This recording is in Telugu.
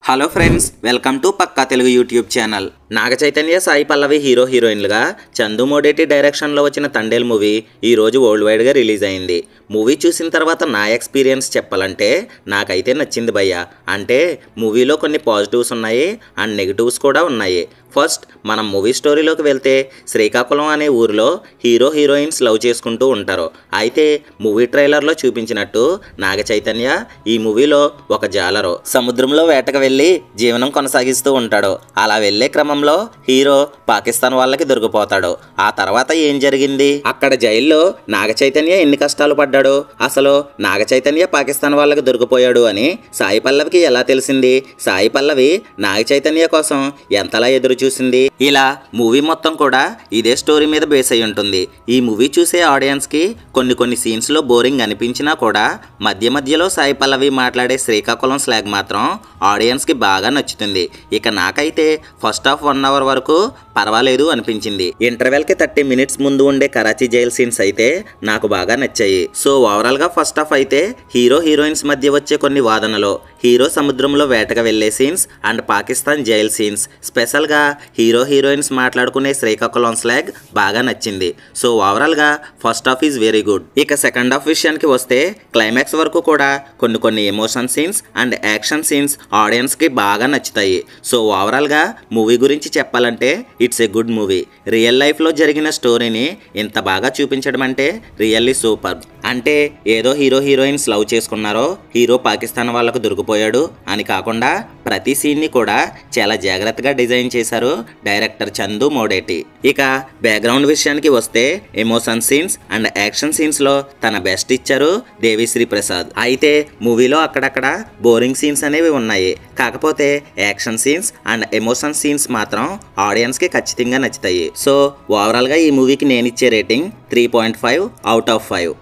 హలో ఫ్రెండ్స్, వెల్కమ్ టు పక్కా Telugu YouTube channel. Naga Chaitanya, Sai Pallavi hero హీరోయిన్లుగా చందు మోడేటి డైరెక్షన్లో వచ్చిన తండేల్ మూవీ ఈరోజు వరల్డ్ వైడ్గా రిలీజ్ అయింది. మూవీ చూసిన తర్వాత నా ఎక్స్పీరియన్స్ చెప్పాలంటే నాకైతే నచ్చింది భయ్య. అంటే మూవీలో కొన్ని పాజిటివ్స్ ఉన్నాయి అండ్ నెగిటివ్స్ కూడా ఉన్నాయి. ఫస్ట్ మనం మూవీ స్టోరీలోకి వెళ్తే శ్రీకాకుళం అనే ఊరిలో హీరో హీరోయిన్స్ లవ్ చేసుకుంటూ ఉంటారు. అయితే మూవీ ట్రైలర్లో చూపించినట్టు నాగ చైతన్య ఈ మూవీలో ఒక జాలరు సముద్రంలో వేటకు వెళ్ళి జీవనం కొనసాగిస్తూ ఉంటాడు. అలా వెళ్ళే క్రమంలో హీరో పాకిస్తాన్ వాళ్ళకి దొరికిపోతాడు. ఆ తర్వాత ఏం జరిగింది, అక్కడ జైల్లో నాగ చైతన్య ఎన్ని కష్టాలు పడ్డాడు, అసలు నాగ చైతన్య పాకిస్తాన్ వాళ్ళకి దొరికిపోయాడు అని సాయి పల్లవికి ఎలా తెలిసింది, సాయి పల్లవి నాగ చైతన్య కోసం ఎంతలా ఎదురు చూసింది, ఇలా మూవీ మొత్తం కూడా ఇదే స్టోరీ మీద బేస్ అయి ఉంటుంది. ఈ మూవీ చూసే ఆడియన్స్ కి కొన్ని సీన్స్ లో బోరింగ్ అనిపించినా కూడా మధ్య మధ్యలో సాయి పల్లవి మాట్లాడే శ్రీకాకుళం స్లాగ్ మాత్రం ఆడియన్స్ కి బాగా నచ్చుతుంది. ఇక నాకైతే ఫస్ట్ హాఫ్ 1 అవర్ వరకు పర్వాలేదు అనిపించింది. ఇంటర్వెల్ కి 30 మినిట్స్ ముందు ఉండే కరాచీ జైల్ సీన్స్ అయితే నాకు బాగా నచ్చాయి. సో ఓవరాల్ గా ఫస్ట్ హాఫ్ అయితే హీరో హీరోయిన్స్ మధ్య వచ్చే కొన్ని వాదనలు, హీరో సముద్రంలో వేటగా వెళ్లే scenes and Pakistan jail scenes, special గా హీరో హీరోయిన్స్ మాట్లాడుకునే శ్రీకాకుళం స్లాగ్ బాగా నచ్చింది. సో ఓవరాల్ గా first half is very good. ఇక సెకండ్ హాఫ్ విషయానికి వస్తే క్లైమాక్స్ వరకు కూడా కొన్ని emotion scenes and action scenes audience కి బాగా నచ్చుతాయి. సో ఓవరాల్ గా మూవీ గురించి చెప్పాలంటే it's a good movie. Real life లో జరిగిన స్టోరీని ఇంత బాగా చూపించడం అంటే రియల్లీ సూపర్. అంటే ఏదో హీరో హీరోయిన్స్ లవ్ చేసుకున్నారో, హీరో పాకిస్తాన్ వాళ్ళకు దొరికిపోయాడు అని కాకుండా ప్రతి సీన్ ని కూడా చాలా జాగ్రత్తగా డిజైన్ చేశారు డైరెక్టర్ చందు మోడేటి. ఇక బ్యాక్గ్రౌండ్ విషయానికి వస్తే emotion scenes and action scenes లో తన బెస్ట్ ఇచ్చారు దేవిశ్రీ ప్రసాద్. అయితే మూవీలో అక్కడక్కడ బోరింగ్ సీన్స్ అనేవి ఉన్నాయి. కాకపోతే action scenes and emotion scenes మాత్రం ఆడియన్స్ కి ఖచ్చితంగా నచ్చుతాయి. సో ఓవరాల్ గా ఈ మూవీకి నేను ఇచ్చే రేటింగ్ 3.5 అవుట్ ఆఫ్ 5.